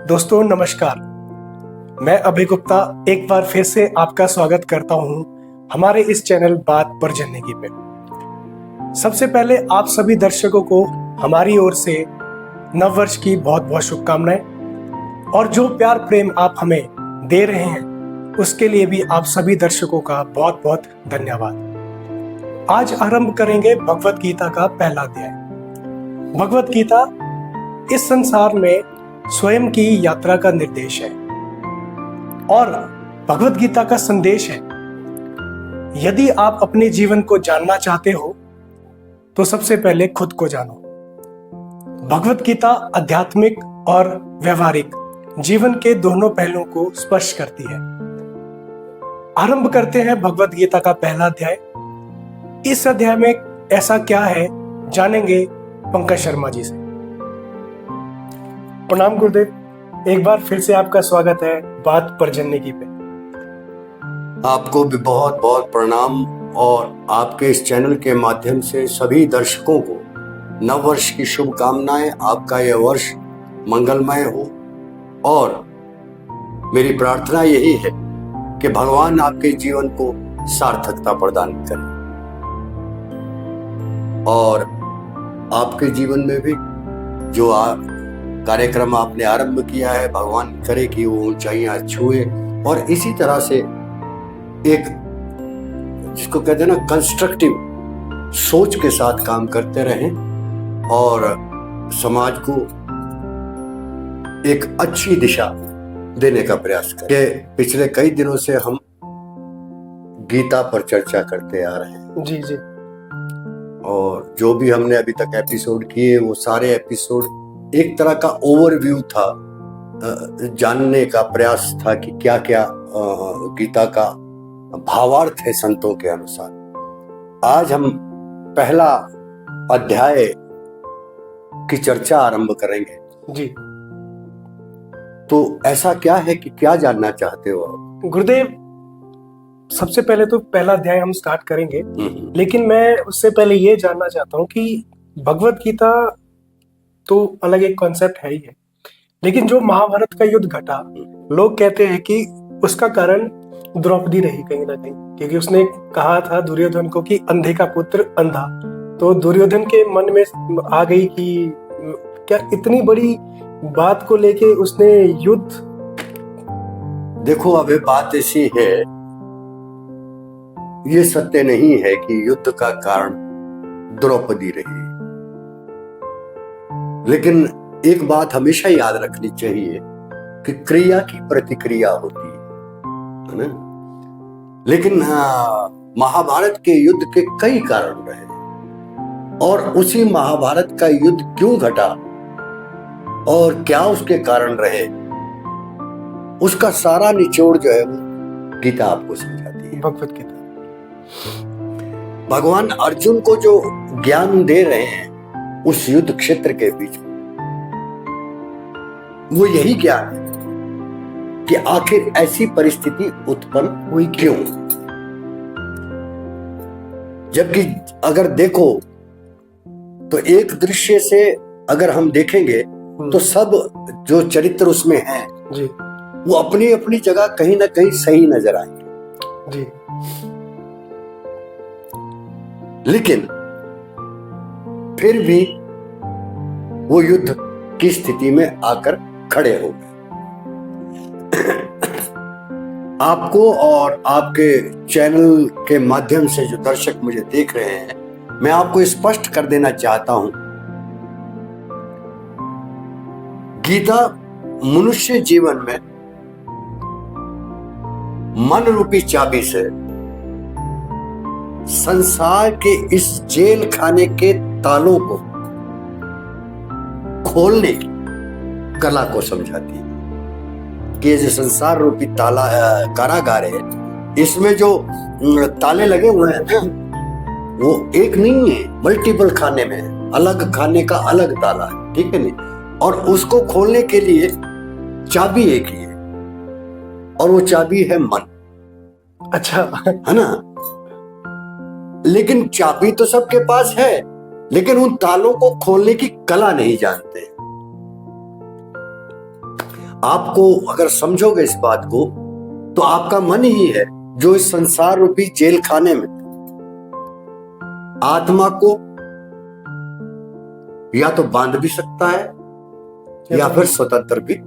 दोस्तों नमस्कार। मैं अभय गुप्ता एक बार फिर से आपका स्वागत करता हूं हमारे इस चैनल बात पर जिंदगी पे। सबसे पहले आप सभी दर्शकों को हमारी ओर से नव वर्ष की बहुत बहुत शुभकामनाएं और जो प्यार प्रेम आप हमें दे रहे हैं उसके लिए भी आप सभी दर्शकों का बहुत बहुत धन्यवाद। आज आरंभ करेंगे भगवत गीता का पहला अध्याय। भगवत गीता इस संसार में स्वयं की यात्रा का निर्देश है और भगवत गीता का संदेश है। यदि आप अपने जीवन को जानना चाहते हो तो सबसे पहले खुद को जानो। भगवत गीता आध्यात्मिक और व्यवहारिक जीवन के दोनों पहलुओं को स्पर्श करती है। आरंभ करते हैं भगवत गीता का पहला अध्याय। इस अध्याय में ऐसा क्या है जानेंगे पंकज शर्मा जी से। प्रणाम गुरुदेव, एक बार फिर से आपका स्वागत है बात पर जिंदगी पे। आपको भी बहुत बहुत प्रणाम और आपके इस चैनल के माध्यम से सभी दर्शकों को नव वर्ष की शुभकामनाएं। आपका यह वर्ष मंगलमय हो और मेरी प्रार्थना यही है कि भगवान आपके जीवन को सार्थकता प्रदान करे और आपके जीवन में भी जो कार्यक्रम आपने आरंभ किया है, भगवान करे कि वो ऊंचाइयां छुए और इसी तरह से एक जिसको कहते हैं ना कंस्ट्रक्टिव सोच के साथ काम करते रहें और समाज को एक अच्छी दिशा देने का प्रयास करें। पिछले कई दिनों से हम गीता पर चर्चा करते आ रहे हैं। जी जी। और जो भी हमने अभी तक एपिसोड किए वो सारे एपिसोड एक तरह का ओवरव्यू था, जानने का प्रयास था कि क्या क्या गीता का भावार्थ है संतों के अनुसार। आज हम पहला अध्याय की चर्चा आरंभ करेंगे। जी। तो ऐसा क्या है कि क्या जानना चाहते हो आप? गुरुदेव, सबसे पहले तो पहला अध्याय हम स्टार्ट करेंगे, लेकिन मैं उससे पहले ये जानना चाहता हूँ कि भगवत गीता तो अलग एक कॉन्सेप्ट है ही है, लेकिन जो महाभारत का युद्ध घटा, लोग कहते हैं कि उसका कारण द्रौपदी रही कहीं ना कहीं, क्योंकि उसने कहा था दुर्योधन को कि अंधे का पुत्र अंधा। तो दुर्योधन के मन में आ गई कि क्या इतनी बड़ी बात को लेके उसने युद्ध। देखो, अब बात ऐसी है, ये सत्य नहीं है कि युद्ध का कारण द्रौपदी रही, लेकिन एक बात हमेशा याद रखनी चाहिए कि क्रिया की प्रतिक्रिया होती है ना। लेकिन महाभारत के युद्ध के कई कारण रहे और उसी महाभारत का युद्ध क्यों घटा और क्या उसके कारण रहे, उसका सारा निचोड़ जो है वो गीता आपको समझाती है। भगवत गीता भगवान अर्जुन को जो ज्ञान दे रहे हैं उस युद्ध क्षेत्र के बीच में, वो यही ज्ञान है कि आखिर ऐसी परिस्थिति उत्पन्न हुई क्यों। जबकि अगर देखो तो एक दृश्य से अगर हम देखेंगे तो सब जो चरित्र उसमें हैं जी, वो अपनी अपनी जगह कहीं ना कहीं सही नजर आएंगे जी। लेकिन फिर भी वो युद्ध की स्थिति में आकर खड़े हो गए। आपको और आपके चैनल के माध्यम से जो दर्शक मुझे देख रहे हैं, मैं आपको स्पष्ट कर देना चाहता हूं, गीता मनुष्य जीवन में मन रूपी चाबी से संसार के इस जेल खाने के तालों को खोलने की कला को समझाती है कि ये जो संसार रूपी ताला कारागार है, इसमें जो ताले लगे हुए हैं वो एक नहीं है, मल्टीपल खाने में है, अलग खाने का अलग ताला है, ठीक है नहीं। और उसको खोलने के लिए चाबी एक ही है और वो चाबी है मन। अच्छा, है ना। लेकिन चाबी तो सबके पास है, लेकिन उन तालों को खोलने की कला नहीं जानते। आपको अगर समझोगे इस बात को, तो आपका मन ही है जो इस संसार रूपी जेल खाने में आत्मा को या तो बांध भी सकता है या फिर स्वतंत्र भी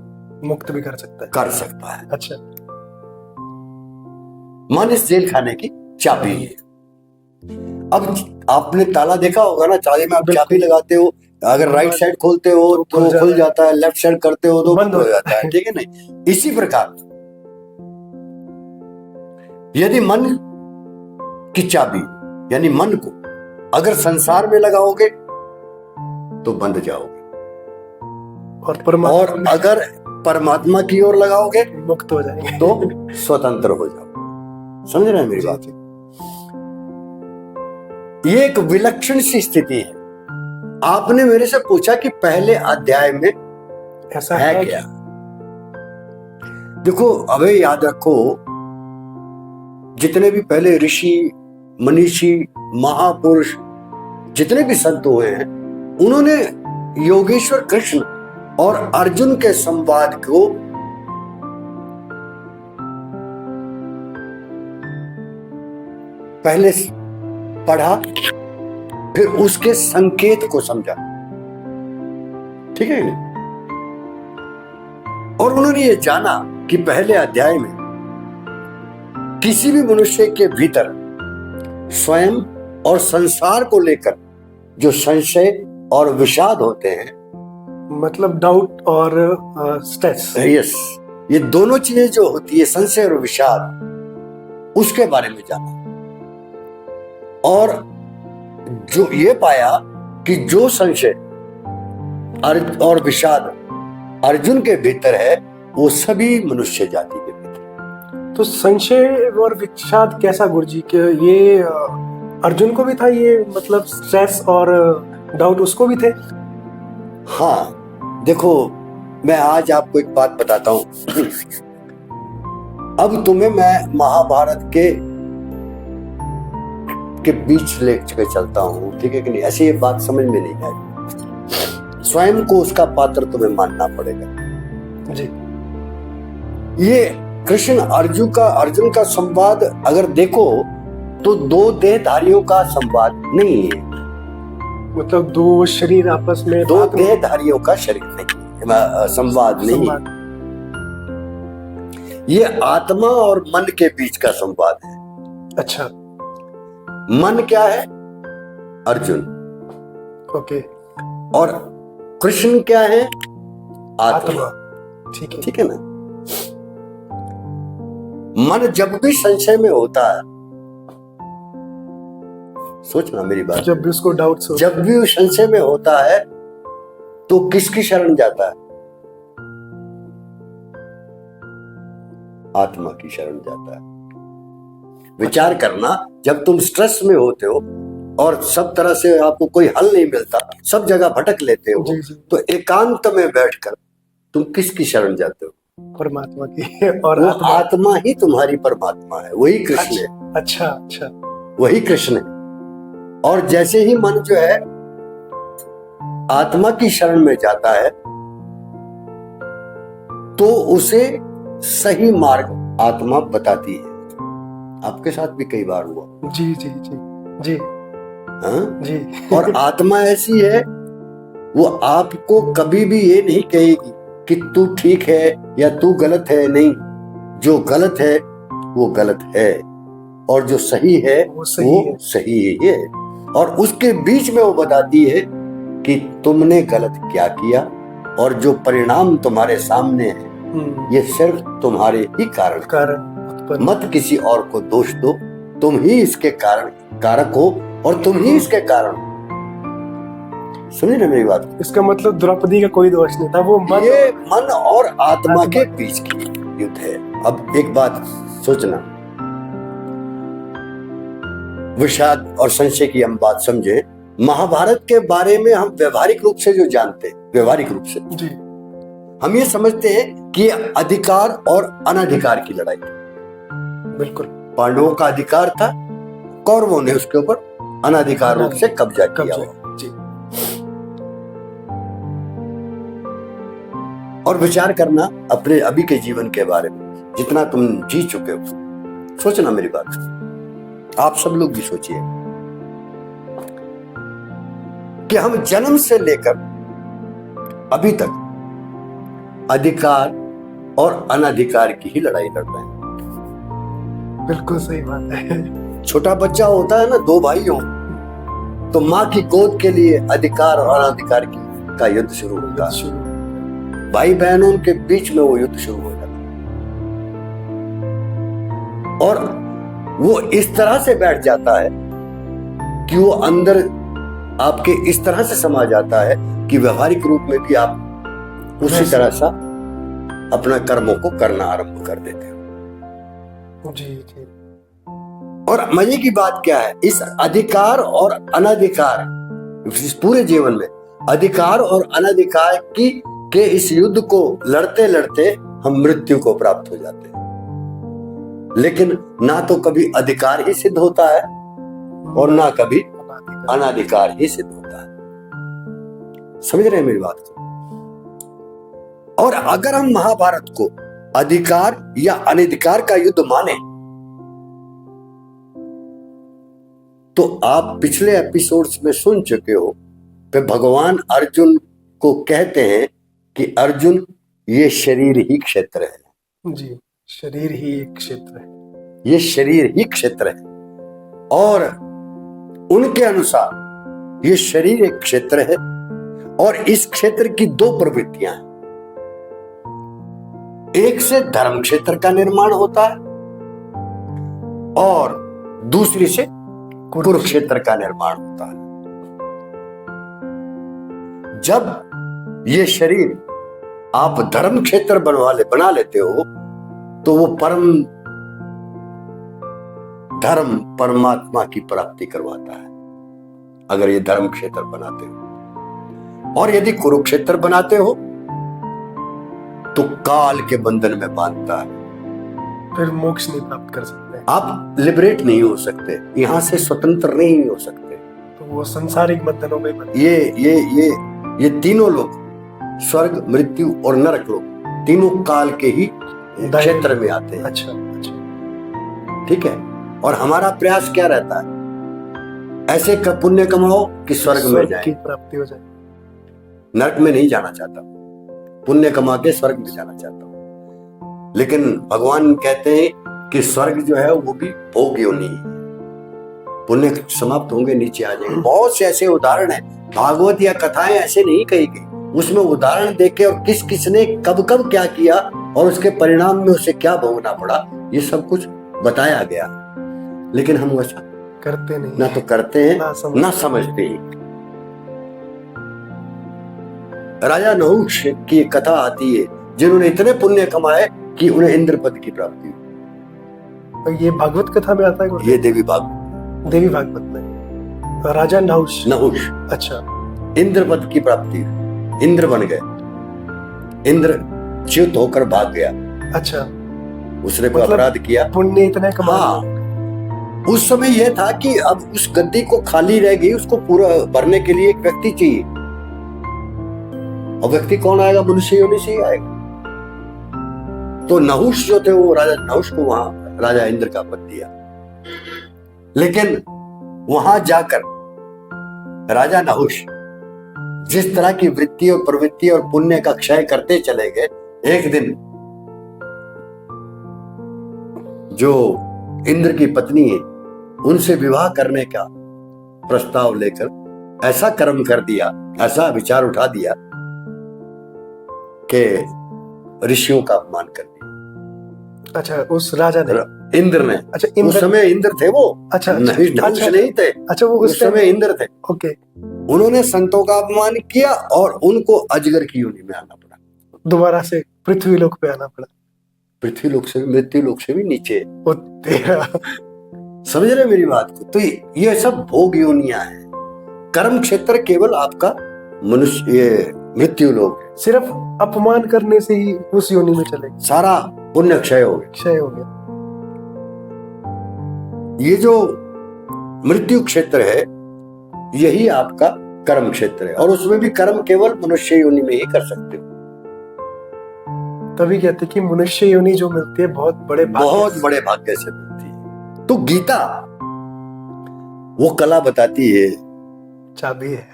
मुक्त भी कर सकता है। अच्छा। मन इस जेल खाने की चाबी है। अब आपने ताला देखा होगा ना, चाबी में आप चाबी लगाते हो, अगर राइट साइड खोलते हो तो खुल जाता है, लेफ्ट साइड करते हो तो बंद हो जाता है, ठीक है नहीं? इसी प्रकार यदि मन की चाबी यानी मन को अगर संसार में लगाओगे तो बंद जाओगे, और अगर परमात्मा की ओर लगाओगे मुक्त हो जाएंगे, तो स्वतंत्र हो जाओगे। समझ रहे हैं मेरी बात? ये एक विलक्षण सी स्थिति है। आपने मेरे से पूछा कि पहले अध्याय में ऐसा है क्या? देखो, अबे याद रखो, जितने भी पहले ऋषि, मनीषी, महापुरुष, जितने भी संत हुए हैं, उन्होंने योगेश्वर कृष्ण और अर्जुन के संवाद को पहले पढ़ा, फिर उसके संकेत को समझा, ठीक है नहीं? और उन्होंने ये जाना कि पहले अध्याय में किसी भी मनुष्य के भीतर स्वयं और संसार को लेकर जो संशय और विषाद होते हैं, मतलब डाउट और स्ट्रेस, यस, ये दोनों चीजें जो होती है, संशय और विषाद, उसके बारे में जाना। और जो ये पाया कि जो संशय और विषाद अर्जुन के भीतर है, वो सभी मनुष्य जाति के भीतर। तो संशय और विषाद कैसा गुरुजी? के ये अर्जुन को भी था ये, मतलब स्ट्रेस और डाउट उसको भी थे? हाँ, देखो, मैं आज आपको एक बात बताता हूं। अब तुम्हें मैं महाभारत के बीच ले चलता हूं, ठीक है कि नहीं? ऐसी ये बात समझ में नहीं आई। स्वयं को उसका पात्र तुम्हें मानना पड़ेगा जी। ये कृष्ण अर्जुन का संवाद अगर देखो तो दो देहधारियों का संवाद नहीं है, मतलब दो शरीर आपस में, दो देहधारियों का शरीर नहीं, संवाद नहीं। ये आत्मा और मन के बीच का संवाद है। अच्छा। मन क्या है? अर्जुन। ओके। और कृष्ण क्या है? आत्मा। ठीक है ना? मन जब भी संशय में होता है, सोचना मेरी बात, जब भी उसको डाउट, जब भी वो संशय में होता है तो किसकी शरण जाता है? आत्मा की शरण जाता है। विचार करना, जब तुम स्ट्रेस में होते हो और सब तरह से आपको कोई हल नहीं मिलता, सब जगह भटक लेते हो, तो एकांत में बैठकर तुम किसकी शरण जाते हो? परमात्मा की। और वो आत्मा ही तुम्हारी परमात्मा है, वही कृष्ण है। अच्छा अच्छा, वही कृष्ण है। और जैसे ही मन जो है आत्मा की शरण में जाता है, तो उसे सही मार्ग आत्मा बताती है। आपके साथ भी कई बार हुआ। जी जी जी जी। हाँ जी। और आत्मा ऐसी है, वो आपको कभी भी ये नहीं कहेगी कि तू ठीक है या तू गलत है। नहीं, जो गलत है वो गलत है, और जो सही है वो सही है। और उसके बीच में वो बताती है कि तुमने गलत क्या किया, और जो परिणाम तुम्हारे सामने है ये सिर्फ तुम्हारे ही कारण मत किसी और को दोष दो। तुम ही इसके कारक हो, और तुम ही इसके कारण। समझे ना मेरी बात? इसका मतलब द्रौपदी का कोई दोष नहीं था, वो ये मन और आत्मा के बीच की युद्ध है। अब एक बात सोचना, विषाद और संशय की हम बात समझे। महाभारत के बारे में हम व्यवहारिक रूप से जो जानते हैं, व्यवहारिक रूप से जी, हम ये समझते हैं कि अधिकार और अनाधिकार की लड़ाई। बिल्कुल। पांडवों का अधिकार था, कौरवों ने उसके ऊपर अनाधिकार रूप से कब्जा किया। जी। और विचार करना अपने अभी के जीवन के बारे में, जितना तुम जी चुके हो। सोचना मेरी बात, आप सब लोग भी सोचिए कि हम जन्म से लेकर अभी तक अधिकार और अनाधिकार की ही लड़ाई लड़ रहे हैं। बिल्कुल सही बात है। छोटा बच्चा होता है ना, दो भाई हो तो माँ की गोद के लिए अधिकार और अनाधिकार का युद्ध शुरू होता है। भाई बहनों के बीच में वो युद्ध शुरू हो जाता है और वो इस तरह से बैठ जाता है कि वो अंदर आपके इस तरह से समा जाता है कि व्यवहारिक रूप में भी आप उसी तरह सा अपना कर्मों को करना आरंभ कर देते हो। जी जी। और मजे की बात क्या है, इस अधिकार और अनाधिकार, इस पूरे जीवन में अधिकार और अनाधिकार के इस युद्ध को लड़ते लड़ते हम मृत्यु को प्राप्त हो जाते हैं। लेकिन ना तो कभी अधिकार ही सिद्ध होता है और ना कभी अनाधिकार ही सिद्ध होता है। समझ रहे हैं मेरी बात को? और अगर हम महाभारत को अधिकार या अनाधिकार का युद्ध माने तो आप पिछले एपिसोड्स में सुन चुके हो कि भगवान अर्जुन को कहते हैं कि अर्जुन, ये शरीर ही क्षेत्र है। जी, शरीर ही एक क्षेत्र है। ये शरीर ही क्षेत्र है और उनके अनुसार ये शरीर एक क्षेत्र है और इस क्षेत्र की दो प्रवृत्तियां हैं। एक से धर्म क्षेत्र का निर्माण होता है और दूसरी से कुरुक्षेत्र का निर्माण होता है। जब ये शरीर आप धर्म क्षेत्र बना लेते हो तो वो परम धर्म परमात्मा की प्राप्ति करवाता है, अगर ये धर्म क्षेत्र बनाते हो। और यदि कुरुक्षेत्र बनाते हो तो काल के बंधन में बांधता है, फिर मोक्ष नहीं प्राप्त कर सकते। आप लिबरेट नहीं हो सकते, यहां से स्वतंत्र नहीं हो सकते। तो वो संसारिक बंधनों में ये तीनों लोग, स्वर्ग, मृत्यु और नरक लोग, तीनों काल के ही क्षेत्र में आते हैं। अच्छा अच्छा, ठीक है। और हमारा प्रयास क्या रहता है, ऐसे पुण्य कमाओ कि स्वर्ग में जाए, की प्राप्ति हो जाए। नरक में नहीं जाना चाहता, पुण्य कमा के स्वर्ग में जाना चाहता हूं। लेकिन भगवान कहते हैं कि स्वर्ग जो है वो भी भोग योनि है, पुण्य समाप्त होंगे नीचे आ जाएंगे। बहुत से ऐसे उदाहरण हैं, भागवत या कथाएं ऐसे नहीं कही गई, उसमें उदाहरण देके और किस किसने कब कब क्या किया और उसके परिणाम में उसे क्या भोगना पड़ा, ये सब कुछ बताया गया। लेकिन हम वैसा करते नहीं, ना तो करते हैं ना समझते हैं। राजा नहुष की एक कथा आती है, जिन्होंने इतने पुण्य कमाए कि उन्हें इंद्र पद की प्राप्ति हुई। तो ये भागवत कथा में आता है? ये देवी भागवत में राजा नहुष। अच्छा, इंद्र पद की प्राप्ति हुई, इंद्र बन गए। इंद्र च्युत होकर भाग गया। अच्छा, उसने कोई अपराध किया, पुण्य इतने कमा। हाँ, उस समय यह था कि अब उस गद्दी को खाली रह गई, उसको पूरा भरने के लिए एक व्यक्ति चाहिए। और व्यक्ति कौन आएगा? मनुष्य योनि से ही आएगा। तो नहुष जो थे, वो राजा नहुष को वहां राजा इंद्र का पद दिया। लेकिन वहां जाकर राजा नहुष जिस तरह की वृत्ति और प्रवृत्ति और पुण्य का क्षय करते चले गए, एक दिन जो इंद्र की पत्नी है उनसे विवाह करने का प्रस्ताव लेकर ऐसा कर्म कर दिया, ऐसा विचार उठा दिया कि ऋषियों का अपमान कर दिया। अच्छा, उस राजा ने, इंद्र ने। अच्छा, उस समय इंद्र थे वो। अच्छा, नहुष नहीं थे। अच्छा, वो उस समय इंद्र थे। ओके। उन्होंने संतों का अपमान किया और उनको अजगर की योनि में आना पड़ा, दोबारा से पृथ्वी लोक पे आना पड़ा। पृथ्वी लोक से भी, मृत्यु लोक से भी नीचे। तेरा समझ रहे मेरी बात को? तो ये सब भोग योनियां हैं। कर्म क्षेत्र केवल आपका मनुष्य, ये मृत्यु लोक है। सिर्फ अपमान करने से ही उस योनि में चले, सारा पुण्य क्षय हो गया। ये जो मृत्यु क्षेत्र है, यही आपका कर्म क्षेत्र है। और उसमें भी कर्म केवल मनुष्य योनि में ही कर सकते हो। तभी कहते कि मनुष्य योनि जो मिलती है बहुत बड़े बहुत बड़े भाग्य से मिलती है। तो गीता वो कला बताती है चाबी है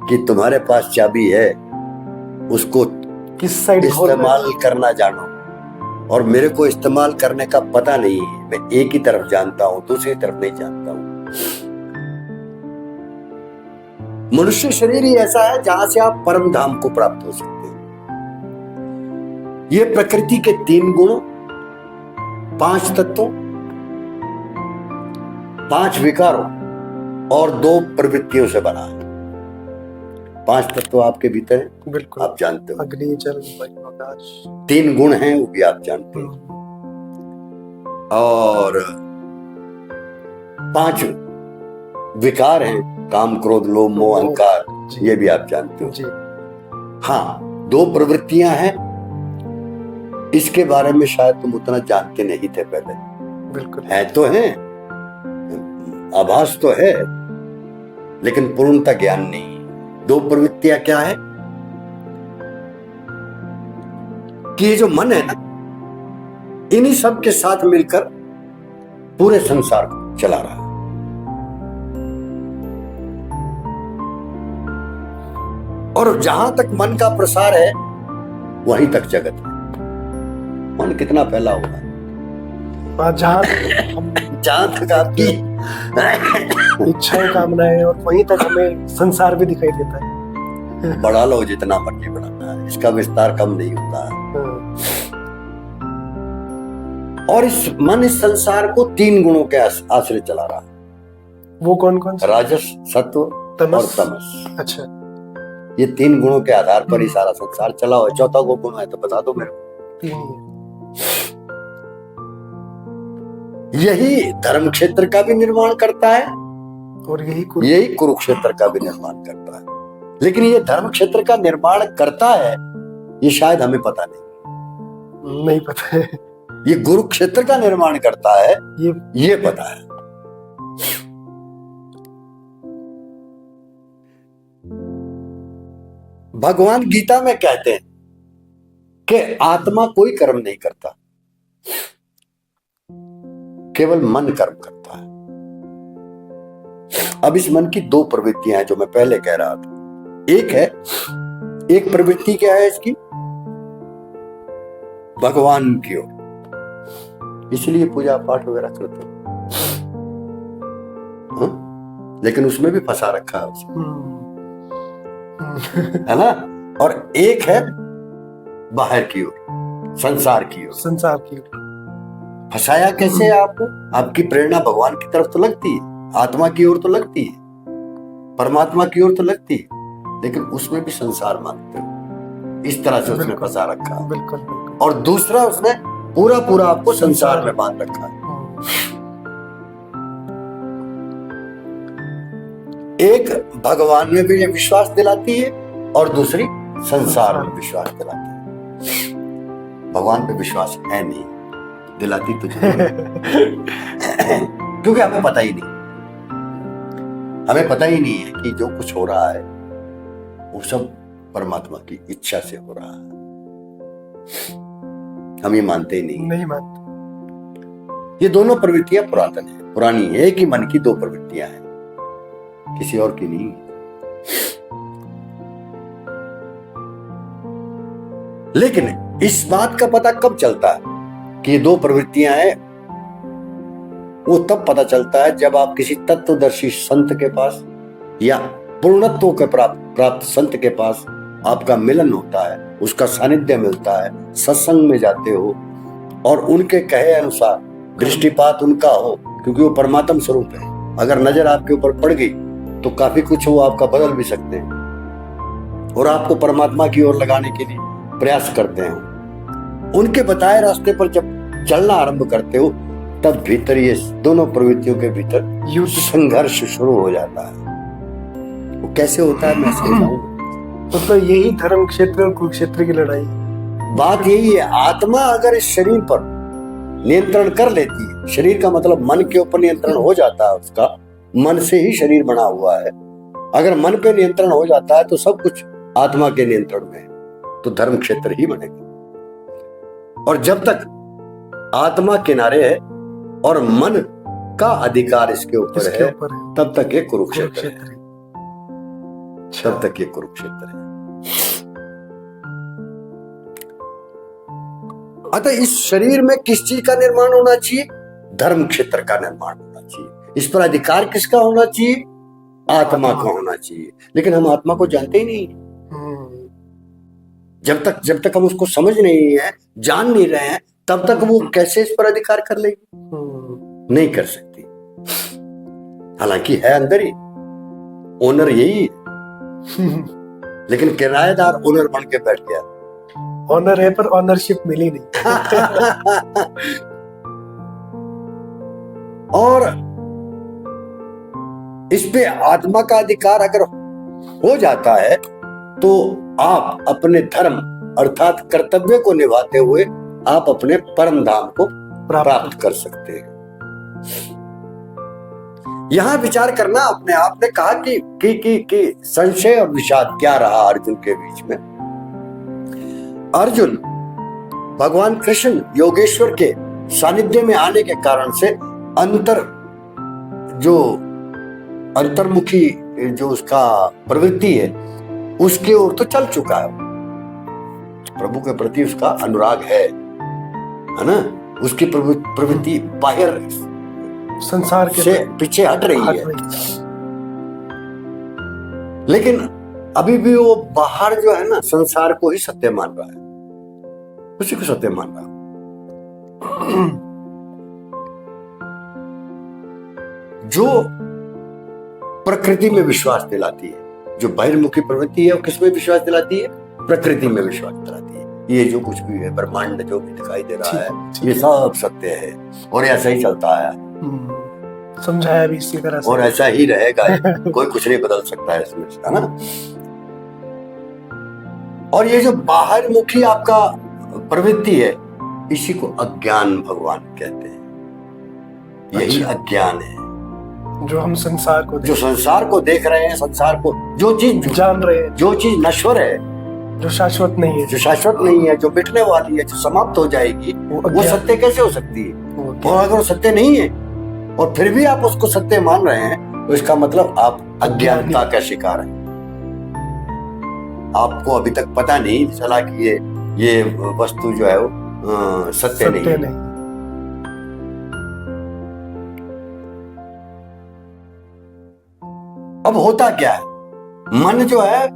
कि तुम्हारे पास चाबी है, उसको किस साइड इस्तेमाल करना जानो। और मेरे को इस्तेमाल करने का पता नहीं है, मैं एक ही तरफ जानता हूं, दूसरी तरफ नहीं जानता हूं। मनुष्य शरीर ही ऐसा है जहां से आप परम धाम को प्राप्त हो सकते हैं। ये प्रकृति के 3 गुणों, 5 तत्वों, 5 विकारों और 2 प्रवृत्तियों से बना है। 5 तत्व आपके भीतर है, बिल्कुल आप जानते हो। अग्नि, जल, वायु, आकाश। 3 गुण हैं, वो भी आप जानते हो। और 5 विकार हैं, काम, क्रोध, लोभ, मोह, अहंकार, ये भी आप जानते हो जी। हाँ, 2 प्रवृत्तियां हैं, इसके बारे में शायद तुम उतना जानते नहीं थे पहले। बिल्कुल है तो है, आभास तो है, लेकिन पूर्णता ज्ञान नहीं। 2 प्रवृत्तियां क्या है कि ये जो मन है ना, इन्हीं सब के साथ मिलकर पूरे संसार को चला रहा है। और जहां तक मन का प्रसार है वहीं तक जगत है। मन कितना फैला हुआ है, जहां तक आपकी इच्छाएं, कामनाएं, और वहीं तक हमें संसार भी दिखाई देता है। बढ़ा लो जितना मर्जी बढ़ाना है, इसका विस्तार कम नहीं होता है। और इस संसार को 3 गुणों के आश्रय चला रहा है। वो कौन कौन से? राजस, सत्व और तमस। अच्छा, ये 3 गुणों के आधार पर ही सारा संसार चला हुआ है। चौथा वो गुण है तो बता दो मेरे को। यही धर्म क्षेत्र का भी निर्माण करता है और यही कुरुक्षेत्र का भी निर्माण करता है। लेकिन ये धर्म क्षेत्र का निर्माण करता है, ये शायद हमें पता नहीं पता है। ये कुरुक्षेत्र का निर्माण करता है, ये पता है। भगवान गीता में कहते हैं कि आत्मा कोई कर्म नहीं करता, केवल मन कर्म करता है। अब इस मन की 2 प्रवृत्तियां हैं जो मैं पहले कह रहा था। एक प्रवृत्ति क्या है इसकी? भगवान की ओर, इसलिए पूजा पाठ वगैरह करते हो, लेकिन उसमें भी फंसा रखा है उसे, है ना। और एक है बाहर की ओर, संसार की ओर। फंसाया कैसे आपको? आपकी प्रेरणा भगवान की तरफ तो लगती है, आत्मा की ओर तो लगती है, परमात्मा की ओर तो लगती है, लेकिन उसमें भी संसार मानते हो। इस तरह से उसने फंसा रखा है। बिल्कुल। और दूसरा, उसने पूरा आपको संसार में बांध रखा है। एक भगवान में भी विश्वास दिलाती है और दूसरी संसार में विश्वास दिलाती है। भगवान पे विश्वास है नहीं, दिलाती तो क्योंकि हमें पता ही नहीं है कि जो कुछ हो रहा है वो सब परमात्मा की इच्छा से हो रहा है। हम ये मानते ही नहीं मानते। ये दोनों प्रवृत्तियां पुरानी है। एक ही मन की 2 प्रवृत्तियां हैं, किसी और की नहीं। लेकिन इस बात का पता कब चलता है कि ये 2 प्रवृत्तियां हैं? वो तब पता चलता है जब आप किसी तत्वदर्शी संत के पास या पूर्णत्व के प्राप्त संत के पास आपका मिलन होता है, उसका सानिध्य मिलता है, सत्संग में जाते हो और उनके कहे अनुसार दृष्टिपात उनका हो, क्योंकि वो परमात्म स्वरूप है। अगर नजर आपके ऊपर पड़ गई तो काफी कुछ वो आपका बदल भी सकते हैं और आपको परमात्मा की ओर लगाने के लिए प्रयास करते हैं। उनके बताए रास्ते पर जब चलना आरंभ करते हो, तब भीतर ये दोनों प्रवृत्तियों के भीतर युद्ध, संघर्ष शुरू हो जाता है। वो कैसे होता है मैं समझाऊंगा। मतलब यही धर्म क्षेत्र और कुरुक्षेत्र की लड़ाई। बात यही है, आत्मा अगर इस शरीर पर नियंत्रण कर लेती है, शरीर का मतलब मन के ऊपर नियंत्रण हो जाता है, उसका मन से ही शरीर बना हुआ है। अगर मन पे नियंत्रण हो जाता है तो सब कुछ आत्मा के नियंत्रण में है, तो धर्म क्षेत्र ही बनेगा। और जब तक आत्मा किनारे है और मन का अधिकार इसके ऊपर इसके है, ऊपर है तब तक ये कुरुक्षेत्र है। कुरुक्षेत्र। तब तक ये कुरुक्षेत्र है। अतः इस शरीर में किस चीज का निर्माण होना चाहिए? धर्म क्षेत्र का निर्माण होना चाहिए। इस पर अधिकार किसका होना चाहिए? आत्मा का होना चाहिए। लेकिन हम आत्मा को जानते ही नहीं। जब तक हम उसको समझ नहीं है, जान नहीं रहे हैं, तब तक वो कैसे इस पर अधिकार कर लेगी? नहीं कर सकती। हालांकि है अंदर ही, ओनर यही है, लेकिन किराएदार ओनर बन के बैठ गया। ऑनर है पर ऑनरशिप मिली नहीं। और इस पे आत्मा का अधिकार अगर हो जाता है तो आप अपने धर्म अर्थात कर्तव्य को निभाते हुए आप अपने परम धाम को प्राप्त कर सकते हैं। यहां विचार करना अपने आप ने कहा कि संशय और विषाद क्या रहा अर्जुन के बीच में। अर्जुन भगवान कृष्ण योगेश्वर के सानिध्य में आने के कारण से अंतर्मुखी जो उसका प्रवृत्ति है उसके ओर तो चल चुका है। प्रभु के प्रति उसका अनुराग है ना। उसकी प्रवृत्ति बाहर संसार के से पीछे हट रही है। लेकिन अभी भी वो बाहर जो है ना, संसार को ही सत्य मान रहा है, उसी को सत्य मान रहा है। जो प्रकृति में विश्वास दिलाती है, जो बहिर्मुखी प्रवृत्ति है वो किसमें विश्वास दिलाती है? प्रकृति में विश्वास दिलाती है। ये जो कुछ भी है, ब्रह्मांड जो भी दिखाई दे रहा है, ये सब सत्य है और ऐसा ही चलता है। समझाया भी इसी तरह से, और ऐसा ही रहेगा। कोई कुछ नहीं बदल सकता है इसमें, है ना। और ये जो बाहरमुखी आपका प्रवृत्ति है, इसी को अज्ञान भगवान कहते हैं। यही अज्ञान है जो हम संसार को देख रहे हैं, संसार को जो चीज जान रहे हैं, जो चीज नश्वर है, जो शाश्वत नहीं है, जो मिटने वाली है, जो समाप्त हो जाएगी, वो सत्य कैसे हो सकती है? और अगर वो सत्य नहीं है और फिर भी आप उसको सत्य मान रहे हैं, तो इसका मतलब आप अज्ञानता का शिकार हैं। आपको अभी तक पता नहीं चला कि ये वस्तु जो है वो सत्य नहीं। अब होता क्या है, मन जो है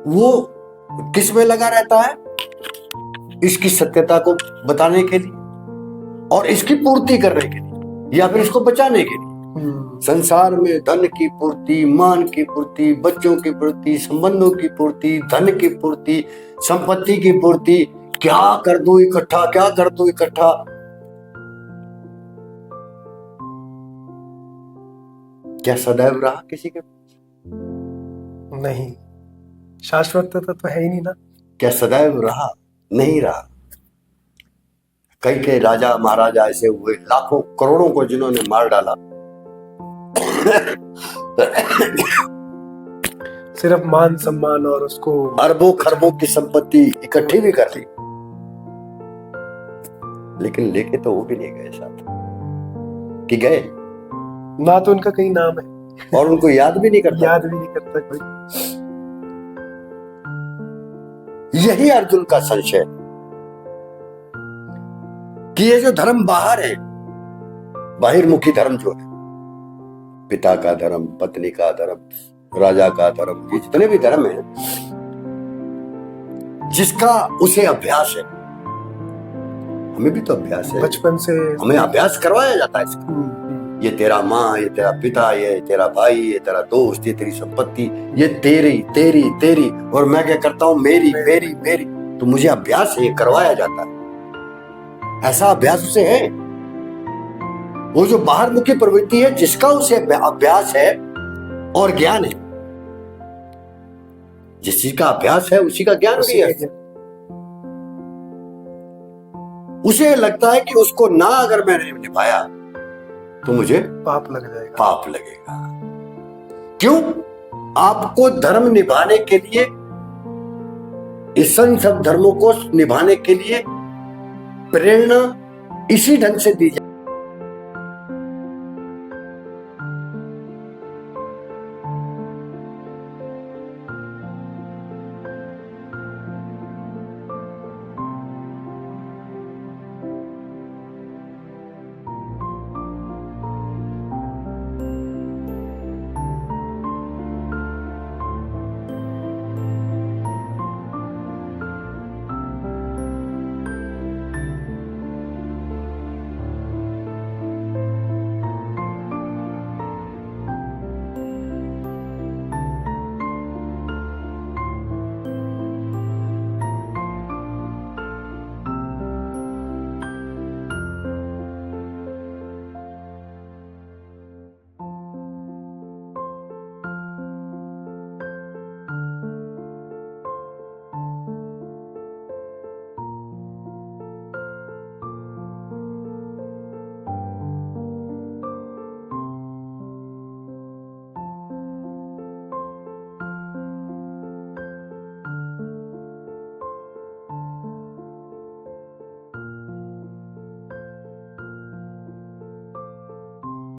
वो किस में लगा रहता है? इसकी सत्यता को बताने के लिए और इसकी पूर्ति करने के लिए, या फिर इसको बचाने के लिए। संसार में धन की पूर्ति, मान की पूर्ति, बच्चों की पूर्ति, संबंधों की पूर्ति, धन की पूर्ति, संपत्ति की पूर्ति, क्या कर दूं इकट्ठा। क्या सदैव रहा किसी के? नहीं, शाश्वतता तो है ही नहीं ना। क्या सदैव रहा? नहीं रहा। कई के राजा महाराजा ऐसे हुए, लाखों करोड़ों को जिन्होंने मार डाला, सिर्फ मान सम्मान और उसको अरबों खरबों की संपत्ति इकट्ठी भी कर ली, लेकिन लेके तो वो भी नहीं गए साथ। कि गए ना तो उनका कहीं नाम है और उनको याद भी नहीं करता कोई। यही अर्जुन का संशय कि ये जो धर्म बाहर है, बाहिर्मुखी धर्म जो है, पिता का धर्म, पत्नी का धर्म, राजा का धर्म, ये जितने भी धर्म है, जिसका उसे अभ्यास है, हमें भी तो अभ्यास है, बचपन से हमें अभ्यास करवाया जाता है इसका। ये तेरा माँ, ये तेरा पिता, ये तेरा भाई, ये तेरा दोस्त, ये तेरी संपत्ति, ये तेरी तेरी तेरी, और मैं क्या करता हूं, मेरी मेरी मेरी। तो मुझे अभ्यास है, ये करवाया जाता है। ऐसा अभ्यास उसे है। वो जो बाहरमुखी प्रवृत्ति है, जिसका उसे अभ्यास है और ज्ञान है, जिस चीज का अभ्यास है उसी का ज्ञान भी है। उसे लगता है कि उसको ना अगर मैंने निभाया तो मुझे पाप लगेगा। क्यों? आपको धर्म निभाने के लिए इस सब धर्मों को निभाने के लिए प्रेरणा इसी ढंग से दी जाए।